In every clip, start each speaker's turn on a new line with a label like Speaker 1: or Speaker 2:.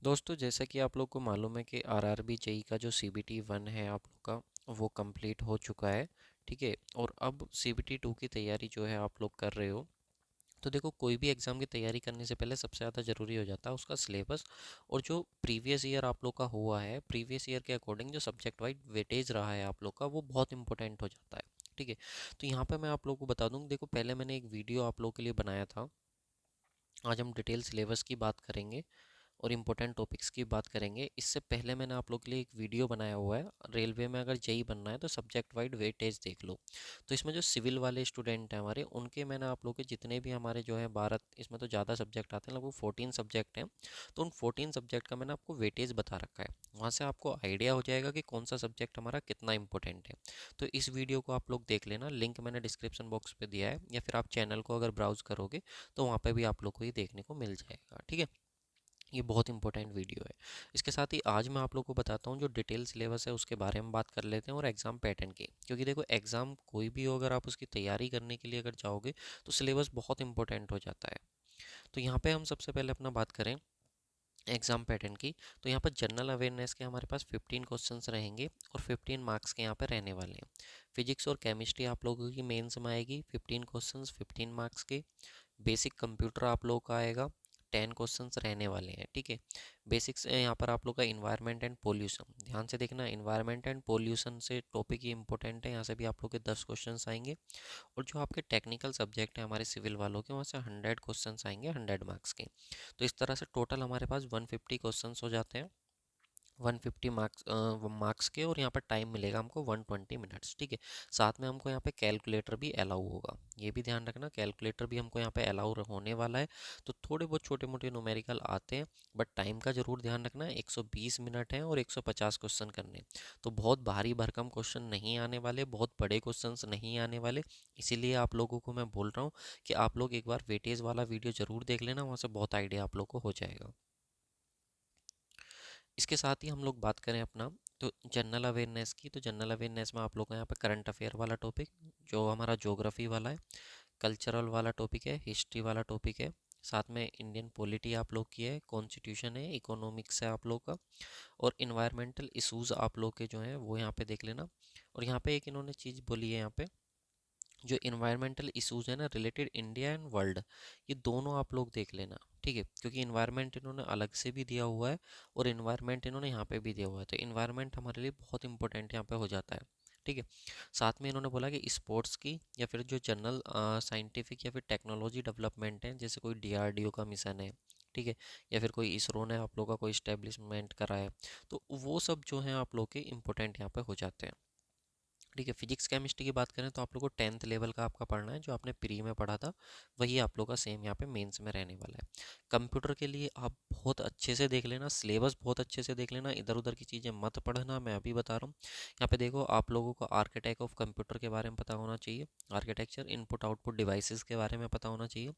Speaker 1: दोस्तों, जैसा कि आप लोग को मालूम है कि आरआरबी जेई का जो सीबीटी 1 है आप लोग का वो कंप्लीट हो चुका है। ठीक है। और अब सीबीटी 2 की तैयारी जो है आप लोग कर रहे हो। तो देखो, कोई भी एग्ज़ाम की तैयारी करने से पहले सबसे ज़्यादा ज़रूरी हो जाता है उसका सिलेबस। और जो प्रीवियस ईयर आप लोग का हुआ है, प्रीवियस ईयर के अकॉर्डिंग जो सब्जेक्ट वाइज वेटेज रहा है आप लोग का, वो बहुत इंपॉर्टेंट हो जाता है। ठीक है। तो यहाँ पे मैं आप लोग को बता दूँ, देखो पहले मैंने एक वीडियो आप लोग के लिए बनाया था। आज हम डिटेल सिलेबस की बात करेंगे और इम्पोर्टेंट टॉपिक्स की बात करेंगे। इससे पहले मैंने आप लोग के लिए एक वीडियो बनाया हुआ है, रेलवे में अगर जेई बनना है तो सब्जेक्ट वाइड वेटेज देख लो। तो इसमें जो सिविल वाले स्टूडेंट हैं हमारे, उनके मैंने आप लोग के जितने भी हमारे जो है भारत, इसमें तो ज़्यादा सब्जेक्ट आते हैं, लगभग 14 सब्जेक्ट हैं। तो उन 14 सब्जेक्ट का मैंने आपको वेटेज बता रखा है। वहाँ से आपको आइडिया हो जाएगा कि कौन सा सब्जेक्ट हमारा कितना इंपॉर्टेंट है। तो इस वीडियो को आप लोग देख लेना, लिंक मैंने डिस्क्रिप्शन बॉक्स पे दिया है, या फिर आप चैनल को अगर ब्राउज़ करोगे तो वहाँ पे भी आप लोग को ये देखने को मिल जाएगा। ठीक है। ये बहुत इंपॉर्टेंट वीडियो है। इसके साथ ही आज मैं आप लोगों को बताता हूँ जो डिटेल सिलेबस है उसके बारे में बात कर लेते हैं, और एग्ज़ाम पैटर्न की, क्योंकि देखो एग्ज़ाम कोई भी हो, अगर आप उसकी तैयारी करने के लिए अगर जाओगे तो सिलेबस बहुत इंपॉर्टेंट हो जाता है। तो यहाँ पे हम सबसे पहले अपना बात करें एग्ज़ाम पैटर्न की। तो यहाँ पर जनरल अवेयरनेस के हमारे पास 15 क्वेश्चंस रहेंगे और 15 मार्क्स के यहाँ पे रहने वाले हैं। फिजिक्स और केमिस्ट्री आप लोगों की मेंस में आएगी, 15 क्वेश्चंस 15 मार्क्स के। बेसिक कंप्यूटर आप लोग का आएगा, 10 क्वेश्चंस रहने वाले हैं। ठीक है। बेसिक्स यहाँ पर आप लोग का इन्वायरमेंट एंड पोल्यूशन, ध्यान से देखना, इन्वायरमेंट एंड पोल्यूशन से टॉपिक ही इंपॉर्टेंट है, यहाँ से भी आप लोग के 10 क्वेश्चंस आएंगे। और जो आपके टेक्निकल सब्जेक्ट हैं हमारे सिविल वालों के, वहाँ से 100 क्वेश्चंस आएंगे 100 मार्क्स के। तो इस तरह से टोटल हमारे पास 150 क्वेश्चंस हो जाते हैं, 150 मार्क्स के। और यहाँ पर टाइम मिलेगा हमको 120 मिनट्स। ठीक है। साथ में हमको यहाँ पे कैलकुलेटर भी अलाउ होगा, ये भी ध्यान रखना, कैलकुलेटर भी हमको यहाँ पे अलाउ होने वाला है। तो थोड़े बहुत छोटे मोटे न्यूमेरिकल आते हैं, बट टाइम का ज़रूर ध्यान रखना है। 120 मिनट है और 150 क्वेश्चन करने, तो बहुत भारी भरकम क्वेश्चन नहीं आने वाले, बहुत बड़े क्वेश्चन नहीं आने वाले। इसीलिए आप लोगों को मैं बोल रहा हूँ कि आप लोग एक बार वेटेज वाला वीडियो ज़रूर देख लेना, वहाँ से बहुत आइडिया आप लोग को हो जाएगा। इसके साथ ही हम लोग बात करें अपना तो जनरल अवेयरनेस की, तो जनरल अवेयरनेस में आप लोग का यहाँ पे करंट अफेयर वाला टॉपिक, जो हमारा ज्योग्राफी वाला है, कल्चरल वाला टॉपिक है, हिस्ट्री वाला टॉपिक है, साथ में इंडियन पॉलिटी आप लोग की है, कॉन्स्टिट्यूशन है, इकोनॉमिक्स है आप लोग का, और इन्वायरमेंटल इशूज़ आप लोग के जो हैं वो यहाँ पे देख लेना। और यहाँ पे एक इन्होंने चीज़ बोली है यहाँ पे, जो इन्वायरमेंटल इश्यूज है ना रिलेटेड इंडिया एंड वर्ल्ड, ये दोनों आप लोग देख लेना। ठीक है। क्योंकि इन्वायरमेंट इन्होंने अलग से भी दिया हुआ है और इन्वायरमेंट इन्होंने यहाँ पे भी दिया हुआ है, तो इन्वायरमेंट हमारे लिए बहुत इंपॉर्टेंट यहाँ पे हो जाता है। ठीक है। साथ में इन्होंने बोला कि स्पोर्ट्स की, या फिर जो जनरल साइंटिफिक या फिर टेक्नोलॉजी डेवलपमेंट है, जैसे कोई डीआरडीओ का मिशन है, ठीक है, या फिर कोई इसरो ने आप लोग का कोई इस्टेब्लिशमेंट करा है, तो वो सब जो है आप लोग के इम्पोर्टेंट यहाँ पे हो जाते हैं। ठीक है। फिजिक्स केमिस्ट्री की बात करें तो आप लोग को 10th लेवल का आपका पढ़ना है, जो आपने प्री में पढ़ा था वही आप लोग का सेम यहाँ पे मेंस में रहने वाला है। कंप्यूटर के लिए आप बहुत अच्छे से देख लेना, सिलेबस बहुत अच्छे से देख लेना, इधर उधर की चीज़ें मत पढ़ना, मैं अभी बता रहा हूँ। यहाँ पे देखो, आप लोगों को आर्किटेक्ट ऑफ कंप्यूटर के बारे में पता होना चाहिए, आर्किटेक्चर, इनपुट आउटपुट डिवाइसेस के बारे में पता होना चाहिए,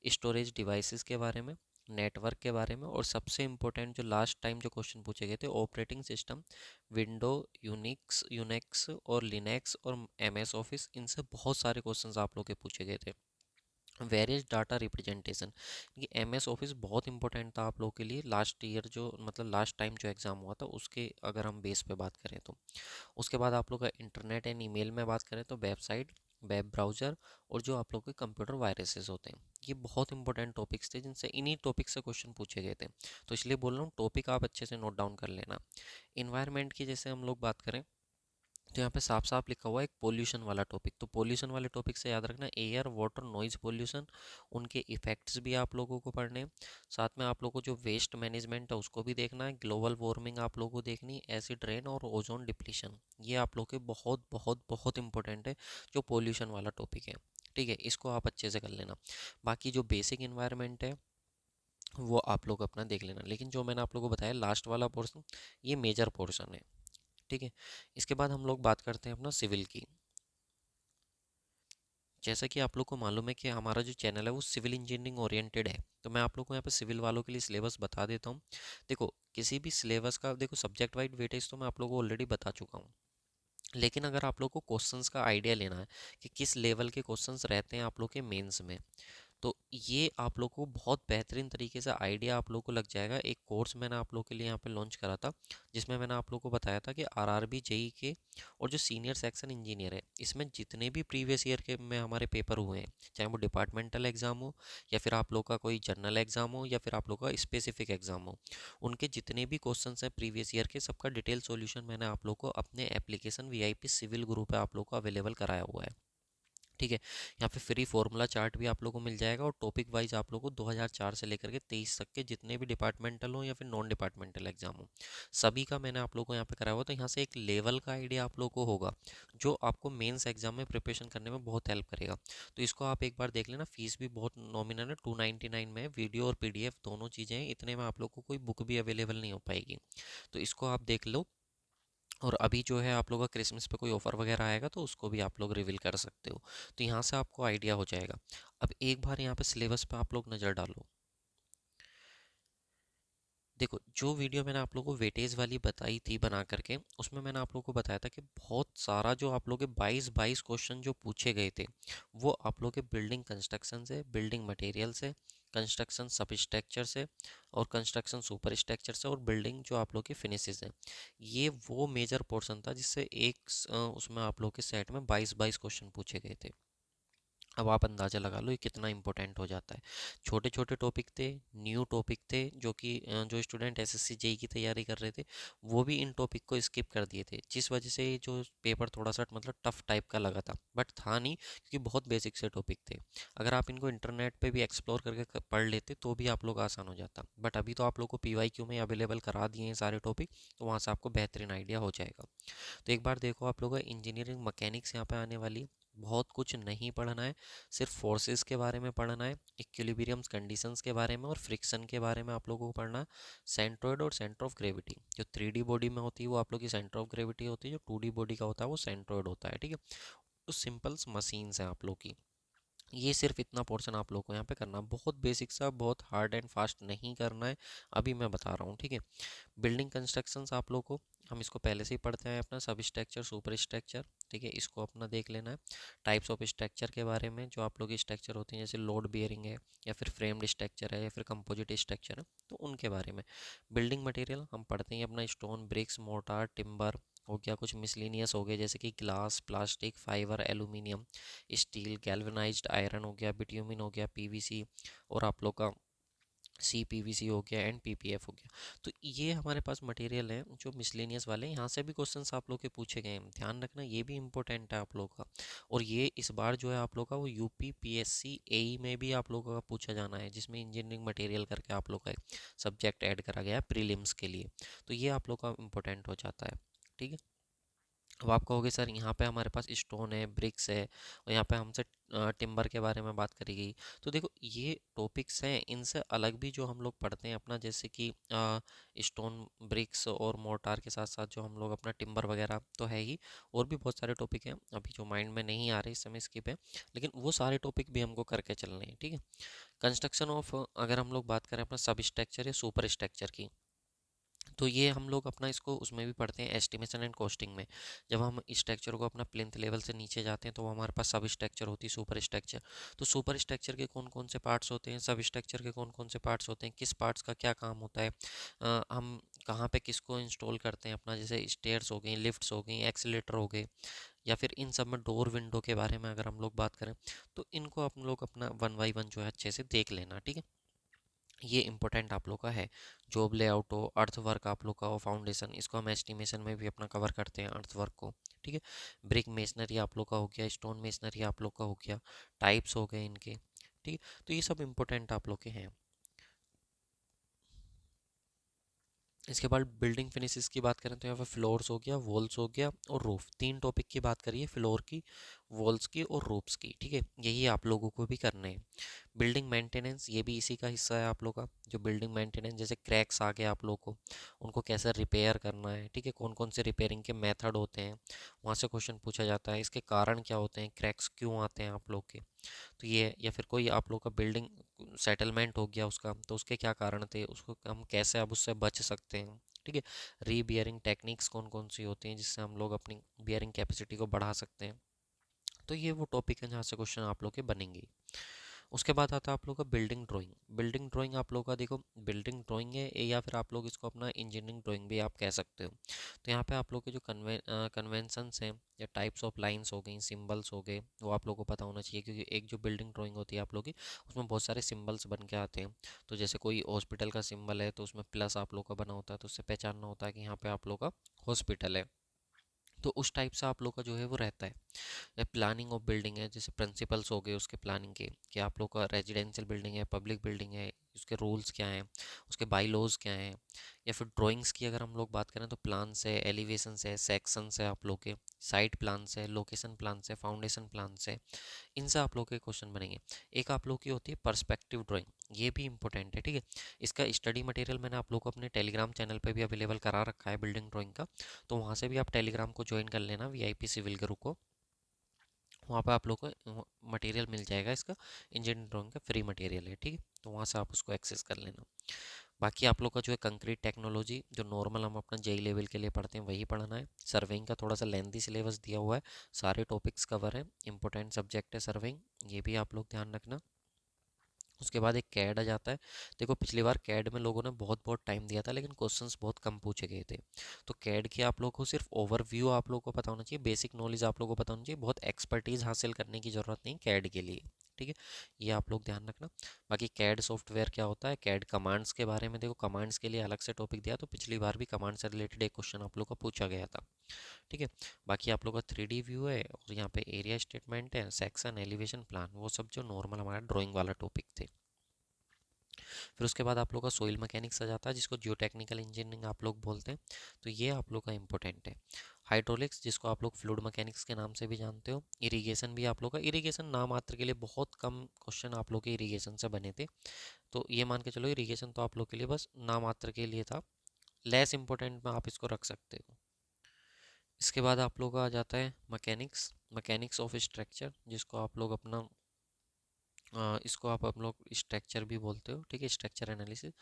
Speaker 1: स्टोरेज डिवाइसेस के बारे में, नेटवर्क के बारे में, और सबसे इम्पोर्टेंट जो लास्ट टाइम जो क्वेश्चन पूछे गए थे, operating system, window, Unix, Unix और लिनक्स और एमएस ऑफिस, इनसे बहुत सारे क्वेश्चंस आप लोग के पूछे गए थे। वेरियस डाटा रिप्रेजेंटेशन, ये एमएस ऑफिस बहुत इंपॉर्टेंट था आप लोगों के लिए लास्ट ईयर, जो मतलब लास्ट टाइम जो एग्ज़ाम हुआ था उसके अगर हम बेस पे बात करें तो। उसके बाद आप लोग का इंटरनेट एंड ईमेल में बात करें तो वेबसाइट, वेब ब्राउज़र, और जो आप लोग के कंप्यूटर वायरसेस होते हैं, ये बहुत इंपॉर्टेंट टॉपिक्स थे, जिनसे इन्हीं टॉपिक से क्वेश्चन पूछे गए थे। तो इसलिए बोल रहा हूँ टॉपिक आप अच्छे से नोट डाउन कर लेना। इन्वायरमेंट की जैसे हम लोग बात करें तो यहाँ पे साफ साफ लिखा हुआ है एक पोल्यूशन वाला टॉपिक, तो पोल्यूशन वाले टॉपिक से याद रखना एयर वाटर नॉइज पोल्यूशन, उनके इफ़ेक्ट्स भी आप लोगों को पढ़ने हैं। साथ में आप लोगों को जो वेस्ट मैनेजमेंट है उसको भी देखना है, ग्लोबल वार्मिंग आप लोगों को देखनी, एसिड रेन और ओजोन डिप्लीशन, ये आप लोग के बहुत बहुत बहुत इंपॉर्टेंट है जो पोल्यूशन वाला टॉपिक है। ठीक है। इसको आप अच्छे से कर लेना। बाकी जो बेसिक इन्वायरमेंट है वो आप लोग अपना देख लेना, लेकिन जो मैंने आप लोगों को बताया लास्ट वाला पोर्शन, ये मेजर पोर्शन है। ठीक है। इसके बाद हम लोग बात करते हैं अपना सिविल की। जैसा कि आप लोग को मालूम है कि हमारा जो चैनल है वो सिविल इंजीनियरिंग ओरिएंटेड है, तो मैं आप लोग को यहाँ पे सिविल वालों के लिए सिलेबस बता देता हूँ। देखो, किसी भी सिलेबस का देखो सब्जेक्ट वाइड वेटेज तो मैं आप लोगों को ऑलरेडी बता चुका हूँ, लेकिन अगर आप लोग को क्वेश्चंस का आइडिया लेना है कि किस लेवल के क्वेश्चंस रहते हैं आप लोग के मेंस में, तो ये आप लोग को बहुत बेहतरीन तरीके से आइडिया आप लोग को लग जाएगा। एक कोर्स मैंने आप लोग के लिए यहाँ पे लॉन्च करा था, जिसमें मैंने आप लोग को बताया था कि आरआरबी जेई के और जो सीनियर सेक्शन इंजीनियर है, इसमें जितने भी प्रीवियस ईयर के में हमारे पेपर हुए हैं, चाहे वो डिपार्टमेंटल एग्जाम हो या फिर आप लोग का कोई जनरल एग्जाम हो या फिर आप लोग का स्पेसिफिक एग्जाम हो, उनके जितने भी क्वेश्चंस हैं प्रीवियस ईयर के, सबका डिटेल सॉल्यूशन मैंने आप लोग को अपने एप्लीकेशन वीआईपी सिविल ग्रुप पे आप लोग को अवेलेबल कराया हुआ है। ठीक है, यहाँ पे फ्री फॉर्मूला चार्ट भी आप लोगों को मिल जाएगा और टॉपिक वाइज आप लोगों को 2004 से लेकर के 23 तक के जितने भी डिपार्टमेंटल हो या फिर नॉन डिपार्टमेंटल एग्जाम हो, सभी का मैंने आप लोगों को यहाँ पे कराया हुआ। तो यहाँ से एक लेवल का आइडिया आप लोगों को होगा, जो आपको मेंस एग्जाम में प्रिपरेशन करने में बहुत हेल्प करेगा। तो इसको आप एक बार देख लेना। फीस भी बहुत नॉमिनल है, 299 में है। वीडियो और पीडीएफ दोनों चीज़ें हैं, इतने में आप लोग को कोई बुक भी अवेलेबल नहीं हो पाएगी। तो इसको आप देख लो। और अभी जो है आप लोगों का क्रिसमस पे कोई ऑफ़र वगैरह आएगा तो उसको भी आप लोग रिवील कर सकते हो। तो यहाँ से आपको आइडिया हो जाएगा। अब एक बार यहाँ पे सिलेबस पे आप लोग नज़र डालो। देखो, जो वीडियो मैंने आप लोगों को वेटेज वाली बताई थी बना करके, उसमें मैंने आप लोगों को बताया था कि बहुत सारा जो आप लोगों के 22 क्वेश्चन जो पूछे गए थे, वो आप लोगों के बिल्डिंग कंस्ट्रक्शन से, बिल्डिंग मटेरियल से, कंस्ट्रक्शन सब स्ट्रक्चर से और कंस्ट्रक्शन सुपर स्ट्रक्चर से और बिल्डिंग जो आप लोग के फिनिशेस है, ये वो मेजर पोर्शन था जिससे उसमें आप लोग के सेट में 22 क्वेश्चन पूछे गए थे। अब आप अंदाज़ा लगा लो ये कितना इंपॉर्टेंट हो जाता है। छोटे छोटे टॉपिक थे, न्यू टॉपिक थे, जो कि जो स्टूडेंट एसएससी जेई की तैयारी कर रहे थे, वो भी इन टॉपिक को स्किप कर दिए थे, जिस वजह से ये जो पेपर थोड़ा सा मतलब टफ टाइप का लगा था, बट था नहीं, क्योंकि बहुत बेसिक से टॉपिक थे। अगर आप इनको इंटरनेट पे भी एक्सप्लोर करके पढ़ लेते तो भी आप लोग आसान हो जाता, बट अभी तो आप लोग को पीवाईक्यू में अवेलेबल करा दिए हैं सारे टॉपिक, तो वहाँ से आपको बेहतरीन आइडिया हो जाएगा। तो एक बार देखो, आप लोगों को इंजीनियरिंग मैकेनिक्स यहाँ पे आने वाली है। बहुत कुछ नहीं पढ़ना है, सिर्फ फोर्सेस के बारे में पढ़ना है, इक्विलिब्रियम्स कंडीशंस के बारे में और फ्रिक्शन के बारे में आप लोगों को पढ़ना है। सेंट्रोइड और सेंटर ऑफ ग्रेविटी, जो 3D बॉडी में होती है वो आप लोग की सेंटर ऑफ ग्रेविटी होती है, जो 2D बॉडी का होता है वो सेंट्रोइड होता है। ठीक है, तो सिंपल्स मशीन्स हैं आप लोग की। ये सिर्फ इतना पोर्शन आप लोग को यहाँ पे करना है, बहुत बेसिक सा, बहुत हार्ड एंड फास्ट नहीं करना है, अभी मैं बता रहा हूँ। ठीक है, बिल्डिंग कंस्ट्रक्शंस आप लोग को, हम इसको पहले से ही पढ़ते हैं अपना, सब स्ट्रक्चर सुपर स्ट्रक्चर। ठीक है, इसको अपना देख लेना है। टाइप्स ऑफ स्ट्रक्चर के बारे में, जो आप लोग की स्ट्रक्चर होती हैं, जैसे लोड बियरिंग है या फिर फ्रेम्ड स्ट्रक्चर है या फिर कंपोजिट स्ट्रक्चर है, तो उनके बारे में। बिल्डिंग मटेरियल हम पढ़ते हैं अपना, स्टोन, ब्रिक्स, मोर्टार, टिम्बर हो गया, कुछ मिसलिनियस हो गए जैसे कि glass, plastic, fibre, aluminium, steel, galvanised iron हो गया, बिट्यूमिन हो गया, पीवीसी, और आप लोग का CPVC हो गया एंड PPF हो गया। तो ये हमारे पास मटेरियल है जो मिसलेनियस वाले हैं। यहाँ से भी क्वेश्चंस आप लोग के पूछे गए हैं, ध्यान रखना, ये भी इंपॉर्टेंट है आप लोग का। और ये इस बार जो है आप लोग का वो यूपी PSC AE में भी आप लोगों का पूछा जाना है, जिसमें इंजीनियरिंग मटेरियल करके आप लोग का एक सब्जेक्ट ऐड करा गया है प्रीलिम्स के लिए। तो ये आप लोग का इंपॉर्टेंट हो जाता है। ठीक है, अब आप कहोगे सर यहाँ पे हमारे पास स्टोन है, ब्रिक्स है, और यहाँ पे हमसे टिम्बर के बारे में बात करी गई। तो देखो, ये टॉपिक्स हैं, इनसे अलग भी जो हम लोग पढ़ते हैं अपना, जैसे कि स्टोन, ब्रिक्स और मोर्टार के साथ साथ जो हम लोग अपना टिम्बर वगैरह तो है ही, और भी बहुत सारे टॉपिक हैं अभी जो माइंड में नहीं आ रहे इस समय, स्किप है, लेकिन वो सारे टॉपिक भी हमको करके चलने हैं। ठीक है, कंस्ट्रक्शन ऑफ, अगर हम लोग बात करें अपना सब स्ट्रक्चर या सुपर स्ट्रक्चर की, तो ये हम लोग अपना इसको उसमें भी पढ़ते हैं, एस्टिमेशन एंड कॉस्टिंग में। जब हम स्ट्रक्चर को अपना प्लिंथ लेवल से नीचे जाते हैं तो हमारे पास सब स्ट्रक्चर होती है, सुपर स्ट्रक्चर। तो सुपर स्ट्रक्चर के कौन कौन से पार्ट्स होते हैं, सब स्ट्रक्चर के कौन कौन से पार्ट्स होते हैं, किस पार्ट्स का क्या काम होता है, हम कहाँ पे किसको इंस्टॉल करते हैं अपना, जैसे स्टेयर्स हो गई, लिफ्ट्स हो गई, एक्सीलेटर हो गए, या फिर इन सब में डोर विंडो के बारे में अगर हम लोग बात करें, तो इनको हम लोग अपना 1 बाई 1 जो है अच्छे से देख लेना। ठीक है, ये इंपॉर्टेंट आप लोग का है। जॉब लेआउट हो, अर्थ वर्क आप लोग का हो, फाउंडेशन, इसको हम एस्टिमेशन में भी अपना कवर करते हैं, अर्थ वर्क को। ठीक है, ब्रिक मेसनरी आप लोग का हो गया, स्टोन मेसनरी आप लोग का हो गया, टाइप्स हो गए इनके। ठीक है, तो ये सब इंपॉर्टेंट आप लोग के हैं। इसके बाद बिल्डिंग फिनिशेस की बात करें तो यहाँ पर फ्लोर्स हो गया, वॉल्स हो गया और रूफ, तीन टॉपिक की बात करिए, फ्लोर की, वॉल्स की और रूफ्स की। ठीक है, यही आप लोगों को भी करने हैं। बिल्डिंग मेंटेनेंस, ये भी इसी का हिस्सा है आप लोग का, जो बिल्डिंग मेंटेनेंस, जैसे क्रैक्स आ गए आप लोग को, उनको कैसे रिपेयर करना है। ठीक है, कौन कौन से रिपेयरिंग के मेथड होते हैं, वहाँ से क्वेश्चन पूछा जाता है, इसके कारण क्या होते हैं, क्रैक्स क्यों आते हैं आप लोग के। तो ये, या फिर कोई आप लोग का बिल्डिंग सेटलमेंट हो गया उसका, तो उसके क्या कारण थे, उसको हम कैसे अब उससे बच सकते हैं। ठीक है, री बियरिंग टेक्निक्स कौन कौन सी होती हैं जिससे हम लोग अपनी बियरिंग कैपेसिटी को बढ़ा सकते हैं। तो ये वो टॉपिक है जहाँ से क्वेश्चन आप लोग के बनेंगे। उसके बाद आता है आप लोग का बिल्डिंग ड्राइंग। बिल्डिंग ड्राइंग आप लोग का देखो, बिल्डिंग ड्राइंग है या फिर आप लोग इसको अपना इंजीनियरिंग ड्राइंग भी आप कह सकते हो। तो यहाँ पे आप लोग के जो कन्वेंशंस हैं या टाइप्स ऑफ लाइंस हो गई, सिंबल्स हो गए, वो आप लोग को पता होना चाहिए, क्योंकि एक जो बिल्डिंग ड्राइंग होती है आप लोग की, उसमें बहुत सारे सिंबल्स बन के आते हैं। तो जैसे कोई हॉस्पिटल का सिंबल है तो उसमें प्लस आप लोग का बना होता है, तो उससे पहचानना होता है कि यहाँ पे आप लोग का हॉस्पिटल है। तो उस टाइप से आप लोग का जो है वो रहता है। प्लानिंग ऑफ बिल्डिंग है, जैसे प्रिंसिपल्स हो गए उसके प्लानिंग के, कि आप लोग का रेजिडेंशियल बिल्डिंग है, पब्लिक बिल्डिंग है, उसके रूल्स क्या हैं, उसके बाई लॉज क्या हैं। या फिर ड्राइंग्स की अगर हम लोग बात करें तो प्लान्स है, एलिवेशंस है, सेक्शंस है आप लोग के, साइट प्लान्स है, लोकेशन प्लान्स है, फाउंडेशन प्लान्स है। इनसे आप लोग के क्वेश्चन बनेंगे। एक आप लोग की होती है पर्सपेक्टिव ड्राइंग, ये भी इंपॉर्टेंट है, ठीक है। इसका स्टडी मटेरियल मैंने आप लोग को अपने टेलीग्राम चैनल पे भी अवेलेबल करा रखा है बिल्डिंग ड्राइंग का, तो वहाँ से भी आप टेलीग्राम को ज्वाइन कर लेना, वीआईपी सिविल ग्रुप को। वहाँ पे आप लोग को मटेरियल मिल जाएगा इसका, इंजीनियरिंग ड्राइंग का फ्री मटेरियल है, ठीक है। तो वहाँ से आप उसको एक्सेस कर लेना। बाकी आप लोग का जो है कंक्रीट टेक्नोलॉजी, जो नॉर्मल हम अपना जेई लेवल के लिए पढ़ते हैं वही पढ़ना है। सर्वेइंग का थोड़ा सा लेंथी सिलेबस दिया हुआ है, सारे टॉपिक्स कवर हैं, इंपॉर्टेंट सब्जेक्ट है सर्वेइंग, ये भी आप लोग ध्यान रखना। उसके बाद एक कैड आ जाता है। देखो पिछली बार कैड में लोगों ने बहुत बहुत टाइम दिया था, लेकिन क्वेश्चंस बहुत कम पूछे गए थे। तो कैड की आप लोग को सिर्फ ओवरव्यू आप लोग को पता होना चाहिए, बेसिक नॉलेज आप लोग को पता होना चाहिए, बहुत एक्सपर्टीज हासिल करने की ज़रूरत नहीं कैड के लिए, ठीक है। ये आप लोग ध्यान रखना। बाकी कैड सॉफ्टवेयर क्या होता है, कैड कमांड्स के बारे में देखो, कमांड्स के लिए अलग से टॉपिक दिया, तो पिछली बार भी कमांड से रिलेटेड एक क्वेश्चन आप लोग का पूछा गया था, ठीक है। बाकी आप लोग का 3D व्यू है, और यहाँ पे एरिया स्टेटमेंट है, सेक्शन, एलिवेशन, प्लान, वो सब जो नॉर्मल हमारा ड्राइंग वाला टॉपिक थे। फिर उसके बाद आप लोग का सोइल मैकेनिक्स आ जाता है, जिसको जियोटेक्निकल इंजीनियरिंग आप लोग बोलते हैं, तो ये आप लोग का इंपॉर्टेंट है। हाइड्रोलिक्स, जिसको आप लोग फ्लूइड मैकेनिक्स के नाम से भी जानते हो। इरिगेशन भी आप लोग का, इरिगेशन नाम मात्र के लिए बहुत कम क्वेश्चन आप लोग के इरिगेशन से बने थे, तो ये मान के चलो इरिगेशन तो आप लोग के लिए बस नाम मात्र के लिए था, लेस इंपॉर्टेंट में आप इसको रख सकते हो। इसके बाद आप लोग का आ जाता है मैकेनिक्स, मैकेनिक्स ऑफ स्ट्रक्चर, जिसको आप लोग अपना इसको आप लोग स्ट्रक्चर भी बोलते हो, ठीक है, स्ट्रक्चर एनालिसिस।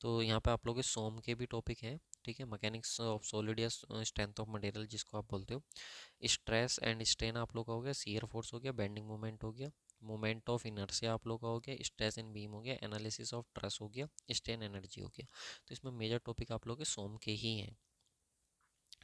Speaker 1: तो यहाँ पे आप लोग के सोम के भी टॉपिक हैं, ठीक है, मैकेनिक्स ऑफ सॉलिड या स्ट्रेंथ ऑफ मटेरियल जिसको आप बोलते हो। स्ट्रेस एंड स्ट्रेन आप लोग का हो गया, शियर फोर्स हो गया, बेंडिंग मोमेंट हो गया, मोमेंट ऑफ इनर्शिया आप लोग का हो गया, स्ट्रेस इन बीम हो गया, एनालिसिस ऑफ ट्रस हो गया, स्ट्रेन एनर्जी हो गया। तो इसमें मेजर टॉपिक आप लोग के सोम के ही हैं,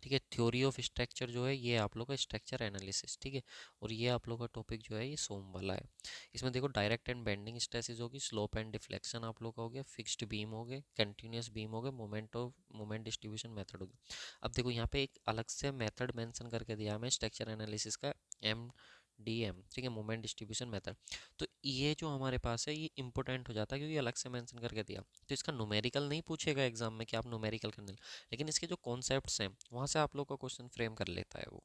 Speaker 1: ठीक है। थ्योरी ऑफ स्ट्रक्चर जो है ये आप लोग का स्ट्रक्चर एनालिसिस, ठीक है। और ये आप लोग का टॉपिक जो है ये सोम वाला है। इसमें देखो डायरेक्ट एंड बेंडिंग स्ट्रेसेस होगी, स्लोप एंड डिफ्लेक्शन आप लोग का हो गया, फिक्स्ड बीम हो गए, कंटिन्यूस बीम हो गए, मोमेंट डिस्ट्रीब्यूशन मेथड होगी। अब देखो यहाँ पे एक अलग से मेथड मेंशन करके दिया है मैं स्ट्रक्चर एनालिसिस का, MDM, ठीक है, मोमेंट डिस्ट्रीब्यूशन मेथड। तो ये जो हमारे पास है ये इंपॉर्टेंट हो जाता है, क्योंकि अलग से मेंशन करके दिया। तो इसका न्यूमेरिकल नहीं पूछेगा एग्जाम में कि आप न्यूमेरिकल करने, लेकिन इसके जो कॉन्सेप्ट्स हैं वहाँ से आप लोग का क्वेश्चन फ्रेम कर लेता है वो।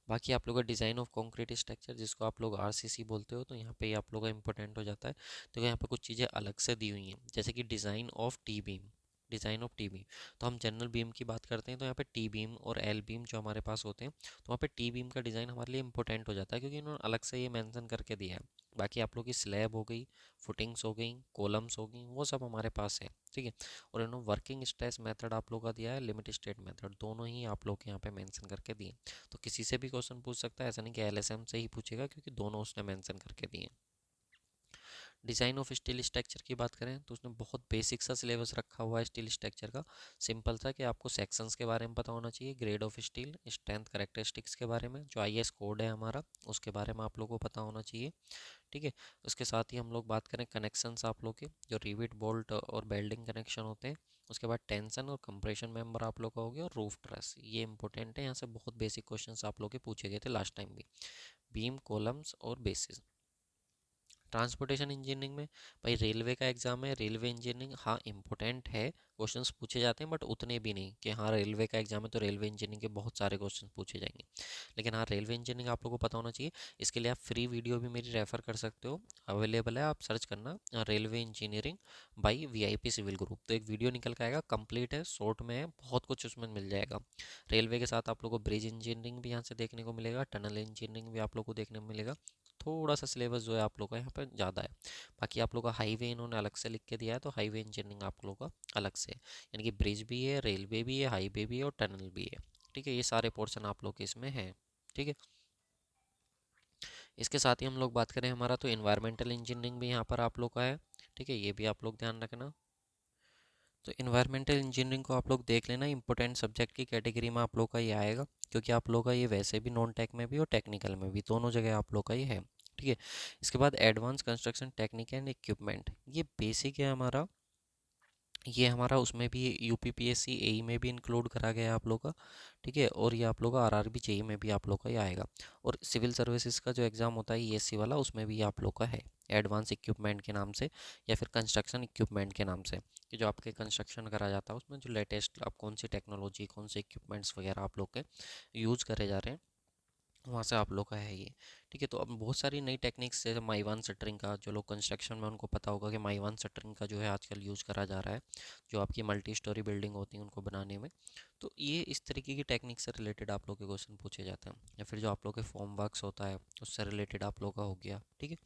Speaker 1: बाकी आप लोग का डिज़ाइन ऑफ कॉन्क्रीट स्ट्रक्चर, जिसको आप लोग RCC बोलते हो, तो यहाँ पे आप लोग का इंपॉर्टेंट हो जाता है। तो यहाँ पे कुछ चीज़ें अलग से दी हुई हैं, जैसे कि design of T beam, design of T beam. तो हम जनरल बीम की बात करते हैं, तो यहाँ पे टी बीम और एल बीम जो हमारे पास होते हैं, तो वहाँ पे टी बीम का डिज़ाइन हमारे लिए इंपॉर्टेंट हो जाता है, क्योंकि इन्होंने अलग से ये मेंशन करके दिया है। बाकी आप लोग की स्लैब हो गई, फुटिंग्स हो गई, कॉलम्स हो गई, वो सब हमारे पास है, ठीक है। और इन्होंने वर्किंग स्ट्रेस मेथड आप लोग का दिया है, लिमिट स्टेट मेथड, दोनों ही आप लोग के यहाँ पे मेंशन करके दिए। तो किसी से भी क्वेश्चन पूछ सकता है, ऐसा नहीं कि LSM से ही पूछेगा, क्योंकि दोनों उसने मेंशन करके दिए। डिज़ाइन ऑफ स्टील स्ट्रक्चर की बात करें तो उसने बहुत बेसिक सा सिलेबस रखा हुआ है स्टील स्ट्रक्चर का। सिंपल था कि आपको सेक्शंस के बारे में पता होना चाहिए, grade of steel, strength characteristics के बारे में, जो IS कोड है हमारा उसके बारे में आप लोगों को पता होना चाहिए, ठीक है। उसके साथ ही हम लोग बात करें कनेक्शंस आप लोग के, जो रिविट बोल्ट और बेल्डिंग कनेक्शन होते हैं। उसके बाद टेंशन और कंप्रेशन मेंबर आप लोग का हो गया, और रूफ ट्रस, ये इंपॉर्टेंट है, यहाँ से बहुत बेसिक क्वेश्चंस आप लोग के पूछे गए थे लास्ट टाइम भी। बीम, कॉलम्स और बेसिस। ट्रांसपोर्टेशन इंजीनियरिंग में भाई रेलवे का एग्जाम है, रेलवे इंजीनियरिंग हाँ इंपॉर्टेंट है, क्वेश्चंस पूछे जाते हैं, बट उतने भी नहीं कि हाँ रेलवे का एग्जाम है तो रेलवे इंजीनियरिंग के बहुत सारे क्वेश्चंस पूछे जाएंगे। लेकिन हाँ रेलवे इंजीनियरिंग आप लोगों को पता होना चाहिए। इसके लिए आप फ्री वीडियो भी मेरी रेफर कर सकते हो, अवेलेबल है, आप सर्च करना railway engineering by VIP civil group, तो एक वीडियो निकल के आएगा, कंप्लीट है, शॉर्ट में है, बहुत कुछ उसमें मिल जाएगा। रेलवे के साथ आप लोग को ब्रिज इंजीनियरिंग भी यहाँ से देखने को मिलेगा, टनल इंजीनियरिंग भी आप लोग को देखने को मिलेगा। थोड़ा सा सिलेबस जो है आप लोग का यहाँ पर ज़्यादा है। बाकी आप लोग का हाईवे इन्होंने अलग से लिख के दिया है, तो हाईवे इंजीनियरिंग आप लोग का अलग से है, यानी कि ब्रिज भी है, रेलवे भी है, हाईवे भी है और टनल भी है, ठीक है। ये सारे पोर्शन आप लोग के इसमें हैं, ठीक है। इसके साथ ही हम लोग बात करें हमारा, तो इन्वायरमेंटल इंजीनियरिंग भी यहाँ पर आप लोग का है। ठीक है, ये भी आप लोग ध्यान रखना। तो इन्वायरमेंटल इंजीनियरिंग को आप लोग देख लेना, इंपॉर्टेंट सब्जेक्ट की कैटेगरी में आप लोग का ये आएगा, क्योंकि आप लोग का ये वैसे भी नॉन टेक में भी और टेक्निकल में भी दोनों जगह आप लोग का ये है। ठीक है, इसके बाद advance construction technique and equipment, ये बेसिक है हमारा, ये हमारा उसमें भी यूपीपीएससी एई में भी इंक्लूड करा गया है आप लोग का। ठीक है, और ये आप लोग का आरआरबी जेई में भी आप लोग का ये आएगा, और सिविल सर्विसेज का जो एग्ज़ाम होता है ईएससी वाला, उसमें भी ये आप लोग का है एडवांस इक्विपमेंट के नाम से, या फिर कंस्ट्रक्शन इक्विपमेंट के नाम से, कि जो आपके कंस्ट्रक्शन करा जाता है उसमें जो लेटेस्ट आप कौन सी टेक्नोलॉजी, कौन से इक्विपमेंट्स वगैरह आप लोग के यूज़ करे जा रहे हैं, वहाँ से आप लोग का है ये। ठीक है, तो अब बहुत सारी नई टेक्निक्स, जैसे माइवान शटरिंग का, जो लोग कंस्ट्रक्शन में उनको पता होगा कि माइवान शटरिंग का जो है आजकल यूज़ करा जा रहा है, जो आपकी मल्टी स्टोरी बिल्डिंग होती है उनको बनाने में। तो ये इस तरीके की टेक्निक से रिलेटेड आप लोग के क्वेश्चन पूछे जाते हैं, या फिर जो आप लोग के फॉर्म वर्क्स होता है उससे रिलेटेड आप लोग का हो गया। ठीक है,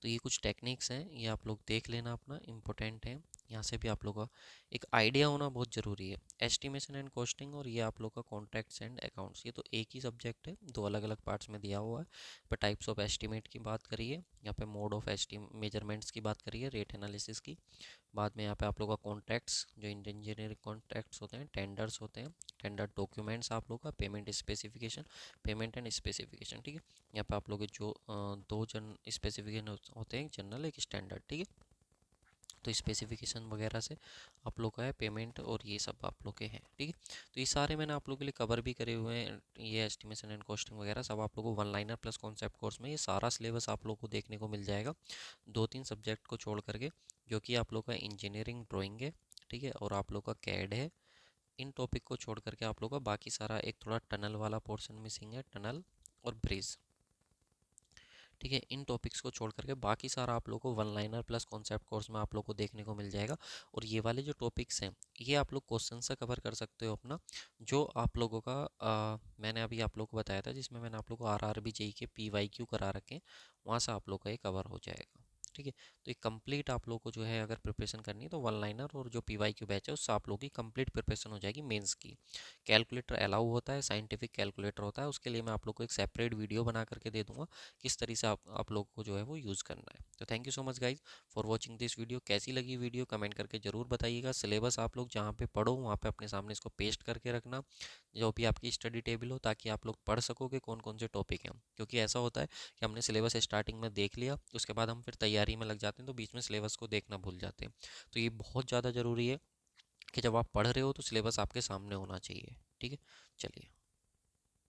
Speaker 1: तो ये कुछ टेक्निक्स हैं, ये आप लोग देख लेना, अपना इम्पोर्टेंट है। यहाँ से भी आप लोग का एक आइडिया होना बहुत ज़रूरी है। एस्टिमेशन एंड कॉस्टिंग और ये आप लोग का कॉन्ट्रैक्ट्स एंड अकाउंट्स, ये तो एक ही सब्जेक्ट है, दो अलग अलग पार्ट्स में दिया हुआ है। पर टाइप्स ऑफ एस्टिमेट की बात करिए, यहाँ पे मोड ऑफ एस्टिम मेजरमेंट्स की बात करिए, रेट एनालिसिस की। बाद में यहाँ पे आप लोग का कॉन्ट्रैक्ट्स, जो इंजीनियरिंग कॉन्ट्रैक्ट्स होते हैं, टेंडर्स होते हैं, टेंडर डॉक्यूमेंट्स आप लोग का, payment specification, payment and specification. ठीक है, यहाँ पे आप लोग के जो दो जन स्पेसिफिकेशन होते हैं, एक जनरल एक स्टैंडर्ड। ठीक है, तो स्पेसिफिकेशन वगैरह से आप लोग का है पेमेंट, और ये सब आप लोग के हैं। ठीक है, तो ये सारे मैंने आप लोगों के लिए कवर भी करे हुए हैं, ये एस्टिमेशन एंड कॉस्टिंग वगैरह सब आप लोगों को one liner plus concept course में ये सारा सिलेबस आप लोग को देखने को मिल जाएगा, दो तीन सब्जेक्ट को छोड़ करके, जो कि आप लोग का इंजीनियरिंग ड्राइंग है। ठीक है, और आप लोग का कैड है। इन टॉपिक को छोड़ करके आप लोग का बाकी सारा, एक थोड़ा टनल वाला पोर्शन मिसिंग है, टनल और ब्रिज। ठीक है, इन टॉपिक्स को छोड़ करके बाकी सारा आप लोगों को one liner plus concept course में आप लोग को देखने को मिल जाएगा। और ये वाले जो टॉपिक्स हैं, ये आप लोग क्वेश्चन से कवर कर सकते हो अपना, जो आप लोगों का मैंने अभी आप लोग को बताया था, जिसमें मैंने आप लोग को आरआरबी जेई के पीवाईक्यू करा रखे हैं, वहाँ से आप लोग का ये कवर हो जाएगा। ठीक है, तो ये कंप्लीट आप लोग को जो है अगर प्रिपरेशन करनी है, तो वन लाइनर और जो पीवाईक्यू बैच है उससे आप लोग की कंप्लीट प्रिपरेशन हो जाएगी मेंस की। कैलकुलेटर अलाउ होता है, साइंटिफिक कैलकुलेटर होता है, उसके लिए मैं आप लोग को एक सेपरेट वीडियो बना करके दे दूंगा, किस तरह से आप लोग को जो है वो यूज़ करना है। तो thank you so much guys for watching this video. कैसी लगी वीडियो कमेंट करके ज़रूर बताइएगा। सिलेबस आप लोग जहाँ पे पढ़ो वहाँ पे अपने सामने इसको पेस्ट करके रखना, जो भी आपकी स्टडी टेबल हो, ताकि आप लोग पढ़ सको कि कौन कौन से टॉपिक हैं। क्योंकि ऐसा होता है कि हमने सिलेबस स्टार्टिंग में देख लिया, उसके बाद हम फिर तैयारी में लग जाते हैं, तो बीच में सिलेबस को देखना भूल जाते हैं। तो ये बहुत ज़्यादा ज़रूरी है कि जब आप पढ़ रहे हो तो सिलेबस आपके सामने होना चाहिए। ठीक है, चलिए।